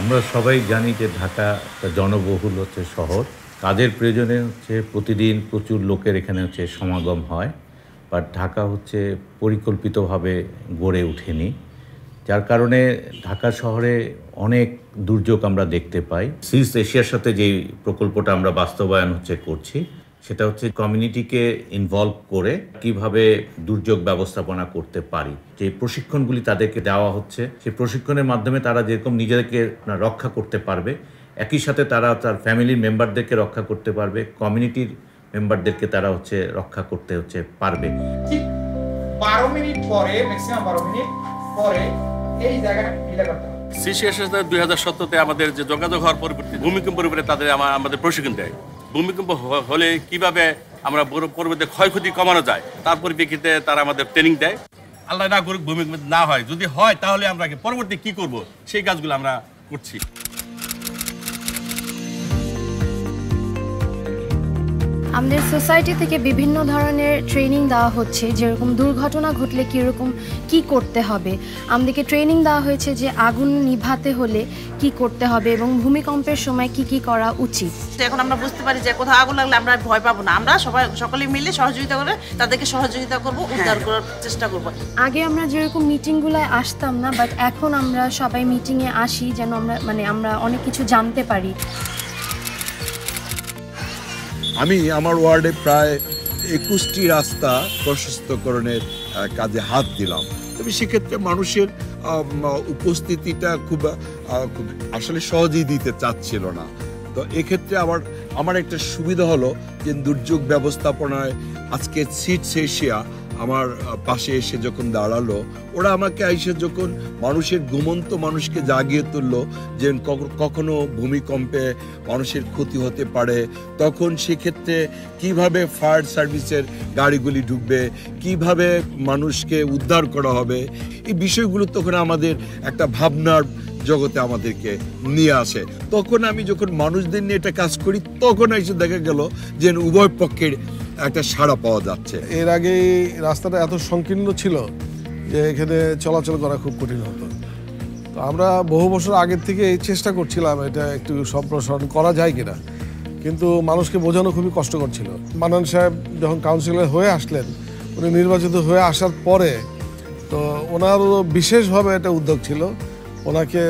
আমরা সবাই জানি যে ঢাকা একটা জনবহুল শহর। কাজের প্রয়োজনে প্রতিদিন প্রচুর লোকের এখানে সমাগম হয়। বাট ঢাকা পরিকল্পিতভাবে গড়ে ওঠেনি, যার কারণে ঢাকা শহরে অনেক দুর্যোগ আমরা দেখতে পাই। সিস এশিয়ার সাথে যে প্রকল্পটা আমরা বাস্তবায়ন করছি, সেটা কমিউনিটিকে ইনভলভ করে কিভাবে দুর্যোগ ব্যবস্থাপনা করতে পারি। যে প্রশিক্ষণগুলি তাদেরকে দেওয়া হচ্ছে, সেই প্রশিক্ষণের মাধ্যমে তারা যেরকম নিজেদেরকে রক্ষা করতে পারবে, একই সাথে তারা তার ফ্যামিলির মেম্বারদেরকে রক্ষা করতে পারবে, কমিউনিটির মেম্বারদেরকে তারা রক্ষা করতে পারবে। ঠিক 12 মিনিট পরে, ম্যাক্সিমাম 12 মিনিট পরে এই জায়গাটা ক্লিয়ার করতে হবে। সিসিএস 2017-তে আমাদের যে যোগাযোগ হওয়ার পরিবর্তে ভূমিকম্পের উপরে তাদের আমাদের প্রশিক্ষণ দেয়। ভূমিকম্প হলে কিভাবে আমরা পরবর্তী ক্ষয়ক্ষতি কমানো যায় তার পরিপ্রেক্ষিতে তারা আমাদের ট্রেনিং দেয়। আল্লাহ না করুক ভূমিকম্প না হয়, যদি হয় তাহলে আমরা পরবর্তী কি করব সেই কাজগুলো আমরা করছি। আমাদের সোসাইটি থেকে বিভিন্ন ধরনের ট্রেনিং দেওয়া হচ্ছে, যেরকম দুর্ঘটনা ঘটলে কীরকম কি করতে হবে। আমাদেরকে ট্রেনিং দেওয়া হয়েছে যে আগুন নিভাতে হলে কি করতে হবে এবং ভূমিকম্পের সময় কি কি করা উচিত। এখন আমরা বুঝতে পারি যে কোথাও আগুন লাগলে আমরা ভয় পাবো না, আমরা সকলে মিলে সহযোগিতা করে তাদেরকে সহযোগিতা করব, উদ্ধার করার চেষ্টা করব। আগে আমরা যেরকম মিটিংগুলোয় আসতাম না, বাট এখন আমরা সবাই মিটিংয়ে আসি যেন আমরা অনেক কিছু জানতে পারি। আমি আমার ওয়ার্ডে প্রায় 21টি রাস্তা প্রশস্তকরণের কাজে হাত দিলাম। তবে সেক্ষেত্রে মানুষের উপস্থিতিটা খুব আসলে সহজেই দিতে চাচ্ছিল না। তো এক্ষেত্রে আমার একটা সুবিধা হলো যে দুর্যোগ ব্যবস্থাপনায় আজকে সিটস এশিয়া আমার পাশে এসে যখন দাঁড়ালো, ওরা আমাকে এসে যখন মানুষের ঘুমন্ত মানুষকে জাগিয়ে তুললো যে কখনো ভূমিকম্পে মানুষের ক্ষতি হতে পারে, তখন সেক্ষেত্রে কিভাবে ফায়ার সার্ভিসের গাড়িগুলি ঢুকবে, কিভাবে মানুষকে উদ্ধার করা হবে, এই বিষয়গুলো তখন আমাদের একটা ভাবনার জগতে আমাদেরকে নিয়ে আসে। তখন আমি যখন মানুষদের নিয়ে এটা কাজ করি, তখন এসে দেখা গেল যে উভয় পক্ষের একটা সাড়া পাওয়া যাচ্ছে। এর আগে রাস্তাটা এত সংকীর্ণ ছিল যে এখানে চলাচল করা খুব কঠিন হতো। তো আমরা বহু বছর আগের থেকে চেষ্টা করছিলাম এটা একটু সম্প্রসারণ করা যায় কিনা, কিন্তু মানুষকে বোঝানো খুবই কষ্টকর ছিল। মানন সাহেব যখন কাউন্সিলর হয়ে আসলেন, উনি নির্বাচিত হয়ে আসার পরে তো ওনার বিশেষভাবে একটা উদ্যোগ ছিল, ওনাকে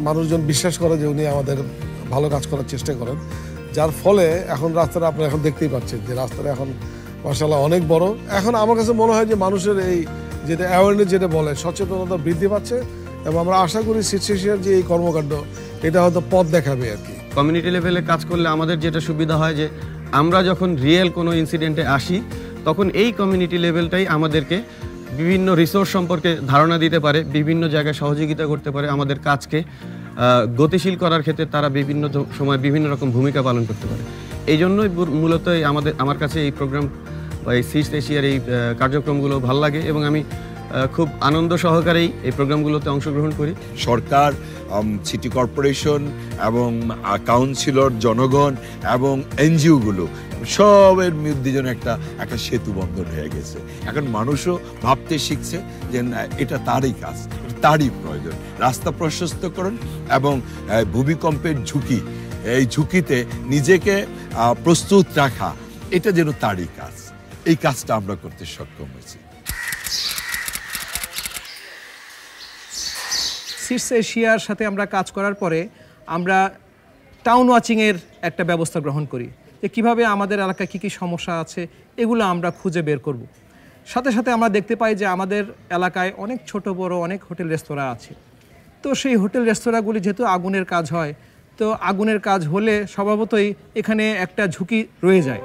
মানুষজন বিশ্বাস করে যে উনি আমাদের ভালো কাজ করার চেষ্টা করেন, যার ফলে এখন রাস্তাটা আপনারা এখন দেখতেই পাচ্ছেন যে রাস্তাটা এখন মাশাআল্লাহ অনেক বড়। এখন আমার কাছে মনে হয় যে মানুষের এই যেটা অ্যাওয়ারনেস যেটা বলে সচেতনতা বৃদ্ধি পাচ্ছে, এবং আমরা আশা করি সিটস এশিয়ার যে এই কর্মকাণ্ড এটা হয়তো পথ দেখাবে আর কি। কমিউনিটি লেভেলে কাজ করলে আমাদের যেটা সুবিধা হয় যে আমরা যখন রিয়েল কোনো ইনসিডেন্টে আসি, তখন এই কমিউনিটি লেভেলটাই আমাদেরকে বিভিন্ন রিসোর্স সম্পর্কে ধারণা দিতে পারে, বিভিন্ন জায়গায় সহযোগিতা করতে পারে, আমাদের কাজকে গতিশীল করার ক্ষেত্রে তারা বিভিন্ন সময় বিভিন্ন রকম ভূমিকা পালন করতে পারে। এই জন্যই মূলত আমার কাছে এই প্রোগ্রাম বা এই সিটস এশিয়ার এই কার্যক্রমগুলো ভালো লাগে এবং আমি খুব আনন্দ সহকারেই এই প্রোগ্রামগুলোতে অংশগ্রহণ করি। সরকার, সিটি কর্পোরেশন এবং কাউন্সিলর, জনগণ এবং এনজিওগুলো সবের মধ্যে যেন একটা সেতু বন্ধন হয়ে গেছে। এখন মানুষও ভাবতে শিখছে যে এটা তারই কাজ, তারই প্রয়োজন। রাস্তা প্রশস্তকরণ এবং ভূমিকম্পের ঝুঁকি, এই ঝুঁকিতে নিজেকে প্রস্তুত রাখা, এটা যেন তারই কাজ। এই কাজটা আমরা করতে সক্ষম হয়েছি। সিটস এশিয়ার সাথে আমরা কাজ করার পরে আমরা টাউন ওয়াচিংয়ের একটা ব্যবস্থা গ্রহণ করি, যে কীভাবে আমাদের এলাকায় কী কী সমস্যা আছে এগুলো আমরা খুঁজে বের করব। সাথে সাথে আমরা দেখতে পাই যে আমাদের এলাকায় অনেক ছোট বড় অনেক হোটেল রেস্তোরাঁ আছে। তো সেই হোটেল রেস্তোরাঁগুলি যেহেতু আগুনের কাজ হয়, তো আগুনের কাজ হলে স্বভাবতই এখানে একটা ঝুঁকি রয়ে যায়।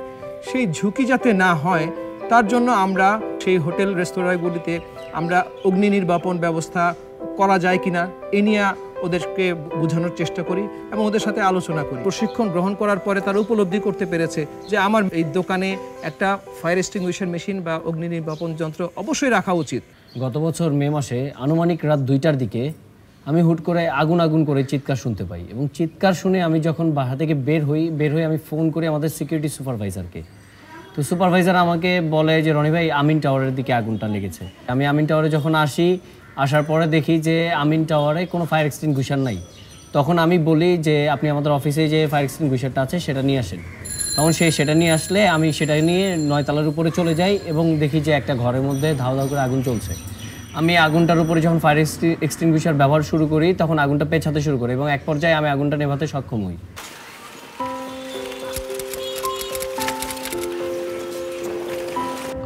সেই ঝুঁকি যাতে না হয় তার জন্য আমরা সেই হোটেল রেস্তোরাঁগুলিতে আমরা অগ্নি নির্বাপন ব্যবস্থা করা যায় কিনা এ নিয়ে ওদেরকে বোঝানোর চেষ্টা করি এবং ওদের সাথে আলোচনা করি। প্রশিক্ষণ গ্রহণ করার পরে তারা উপলব্ধি করতে পেরেছে যে আমার এই দোকানে একটা ফায়ার এক্সটিংগুইশার মেশিন বা অগ্নি নির্বাপন যন্ত্র অবশ্যই রাখা উচিত। গত বছর মে মাসে আনুমানিক রাত 2টার দিকে আমি হুট করে আগুন আগুন করে চিৎকার শুনতে পাই, এবং চিৎকার শুনে আমি যখন বাসা থেকে বের হই আমি ফোন করি আমাদের সিকিউরিটি সুপারভাইজারকে। তো সুপারভাইজার আমাকে বলে যে রনি ভাই আমিন টাওয়ারের দিকে আগুনটা লেগেছে। আমি আমিন টাওয়ারে যখন আসার পরে দেখি যে আমিন টাওয়ারে কোনো ফায়ার এক্সটিংগুইশার নাই। তখন আমি বলি যে আপনি আমাদের অফিসে যে ফায়ার এক্সটিংগুইশারটা আছে সেটা নিয়ে আসেন। তখন সেটা নিয়ে আসলে আমি সেটা নিয়ে 9 তলার উপরে চলে যাই এবং দেখি যে একটা ঘরের মধ্যে ধাও ধাও করে আগুন চলছে। আমি আগুনটার উপরে যখন ফায়ার এক্সটিংগুইশার ব্যবহার শুরু করি তখন আগুনটা পেছাতে শুরু করি এবং এক পর্যায়ে আমি আগুনটা নেভাতে সক্ষম হই।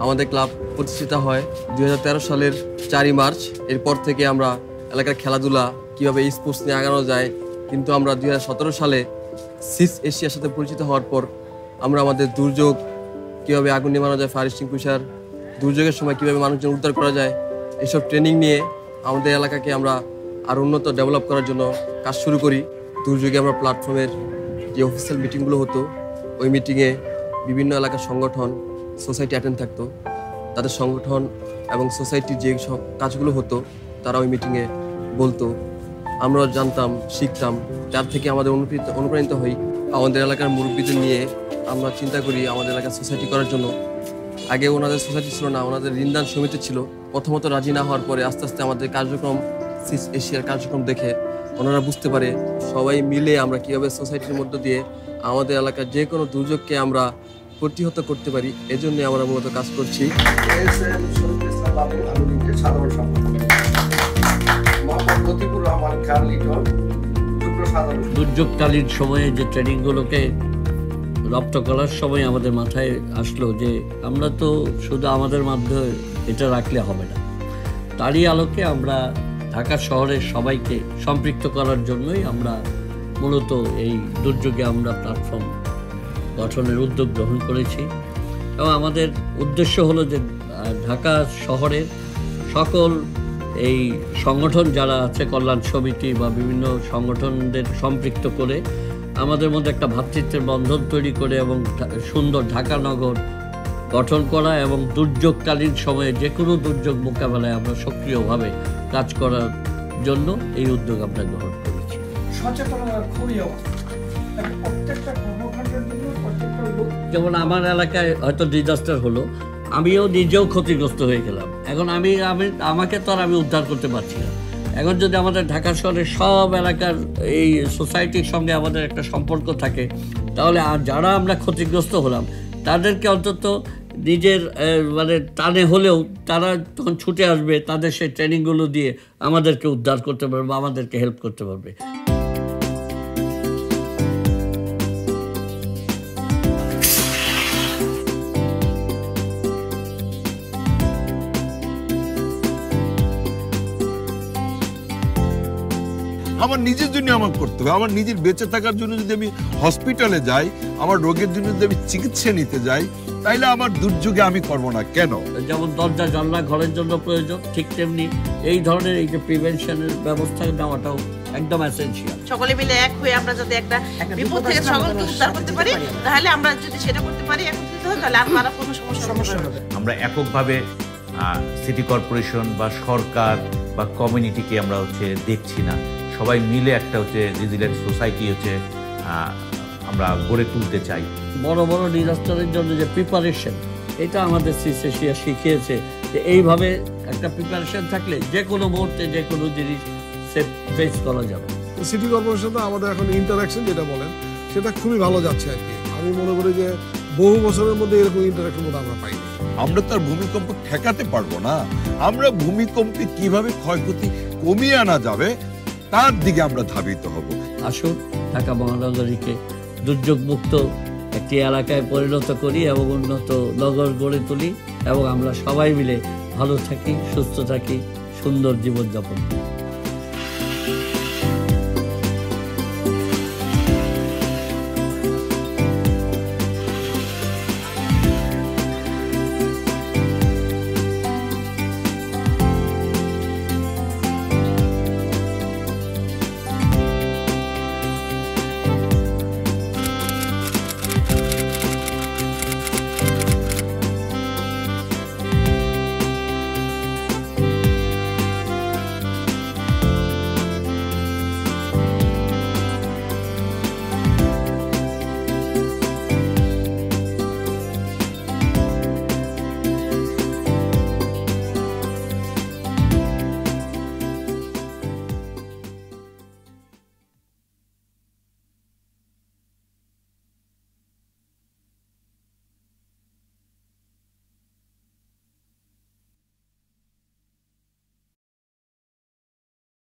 আমাদের ক্লাব প্রতিষ্ঠিত হয় 2013 সালের 4 মার্চ। এরপর থেকে আমরা এলাকার খেলাধুলা কীভাবে স্পোর্টস নিয়ে আগানো যায়, কিন্তু আমরা 2017 সালে সিস এশিয়ার সাথে পরিচিত হওয়ার পর আমরা আমাদের দুর্যোগ কীভাবে আগুন নেভানো যায়, ফায়ার এক্সটিংগুইশার, দুর্যোগের সময় কীভাবে মানুষজন উদ্ধার করা যায়, এসব ট্রেনিং নিয়ে আমাদের এলাকাকে আমরা আরও উন্নত ডেভেলপ করার জন্য কাজ শুরু করি। দুর্যোগে আমরা প্ল্যাটফর্মের যে অফিসিয়াল মিটিংগুলো হতো, ওই মিটিংয়ে বিভিন্ন এলাকার সংগঠন, সোসাইটি অ্যাটেন্ড থাকতো। তাদের সংগঠন এবং সোসাইটির যে সব কাজগুলো হতো তারা ওই মিটিংয়ে বলতো, আমরা জানতাম, শিখতাম, যার থেকে আমাদের অনুপ্রাণিত হই। আমাদের এলাকার মুরব্বীদের নিয়ে আমরা চিন্তা করি আমাদের এলাকার সোসাইটি করার জন্য। আগে ওনাদের সোসাইটি ছিল না, ওনাদের ঋণদান সমিতি ছিল। প্রথমত রাজি না হওয়ার পরে আস্তে আস্তে আমাদের কার্যক্রম, সিস এশিয়ার কার্যক্রম দেখে ওনারা বুঝতে পারে সবাই মিলে আমরা কীভাবে সোসাইটির মধ্য দিয়ে আমাদের এলাকার যে কোনো দুর্যোগকে আমরা প্রতিহত করতে পারি। এজন্য আমরা মূলত কাজ করছি। দুর্যোগকালীন সময়ে যে ট্রেনিংগুলোকে রপ্ত করার সময় আমাদের মাথায় আসলো যে আমরা তো শুধু আমাদের মাধ্যমে এটা রাখলে হবে না, তারই আলোকে আমরা ঢাকা শহরের সবাইকে সম্পৃক্ত করার জন্যই আমরা মূলত এই দুর্যোগে আমরা প্ল্যাটফর্ম গঠনের উদ্যোগ গ্রহণ করেছি। এবং আমাদের উদ্দেশ্য হলো যে ঢাকা শহরের সকল এই সংগঠন যারা আছে, কল্যাণ সমিতি বা বিভিন্ন সংগঠনদের সম্পৃক্ত করে আমাদের মধ্যে একটা ভ্রাতৃত্বের বন্ধন তৈরি করে এবং সুন্দর ঢাকা নগর গঠন করা এবং দুর্যোগকালীন সময়ে যে কোনো দুর্যোগ মোকাবেলায় আমরা সক্রিয়ভাবে কাজ করার জন্য এই উদ্যোগ আমরা গ্রহণ করেছি। যেমন আমার এলাকায় হয়তো ডিজাস্টার হলো, আমিও নিজেও ক্ষতিগ্রস্ত হয়ে গেলাম। এখন আমাকে তো আর আমি উদ্ধার করতে পারছি না। এখন যদি আমাদের ঢাকা শহরের সব এলাকার এই সোসাইটির সঙ্গে আমাদের একটা সম্পর্ক থাকে, তাহলে আর যারা আমরা ক্ষতিগ্রস্ত হলাম তাদেরকে অন্তত নিজের মানে টানে হলেও তারা তখন ছুটে আসবে, তাদের সেই ট্রেনিংগুলো দিয়ে আমাদেরকে উদ্ধার করতে পারবে, আমাদেরকে হেল্প করতে পারবে। আমার নিজের জন্য আমার করতে হবে। আমার নিজের বেঁচে থাকার জন্য যদি আমি হসপিটালে যাই, আমার রোগের জন্য যদি আমি চিকিৎসা নিতে যাই, তাইলে আমার দুর্যোগে আমি করবো না কেন? যেমন দরজা জানলা ঘরের জন্য প্রয়োজন, ঠিক তেমনি এই ধরনের এই যে প্রিভেনশনের ব্যবস্থা নেওয়াটাও একদম এসেনশিয়াল। সকলে মিলে এক হয়ে আমরা যদি একটা বিপদ থেকে সকলকে উদ্ধার করতে পারি, তাহলে আমরা যদি সেটা করতে পারি একত্রিত হয়ে, তাহলে আর কোনো সমস্যা হবে। আমরা এককভাবে সিটি কর্পোরেশন বা সরকার বা কমিউনিটিকে আমরা দেখছি না, সবাই মিলে একটা রেজিলিয়েন্ট সোসাইটি আমরা গড়ে তুলতে চাই। বড় বড় ডিজাস্টারের জন্য যে প্রিপারেশন, এটা আমাদের সিস এশিয়া শিখিয়েছে যে এইভাবে একটা প্রিপারেশন থাকলে যে কোনো মুহূর্তে যে কোনো জিনিস ফেস করা যাবে। সিটি কর্পোরেশন তো আমাদের এখন ইন্টারাকশন যেটা বলেন সেটা খুবই ভালো যাচ্ছে আর কি। আমি মনে করি যে বহু বছরের মধ্যে এরকম ইন্টারাকশন আমরা পাইনি। আমরা তার ভূমিকম্প ঠেকাতে পারবো না, আমরা ভূমিকম্পে কিভাবে ক্ষয়ক্ষতি কমিয়ে আনা যাবে তার দিকে আমরা ধাবিত হব। আসুন ঢাকা মহানগরীকে দুর্যোগমুক্ত একটি এলাকায় পরিণত করি এবং উন্নত নগর গড়ে তুলি এবং আমরা সবাই মিলে ভালো থাকি, সুস্থ থাকি, সুন্দর জীবনযাপন করি।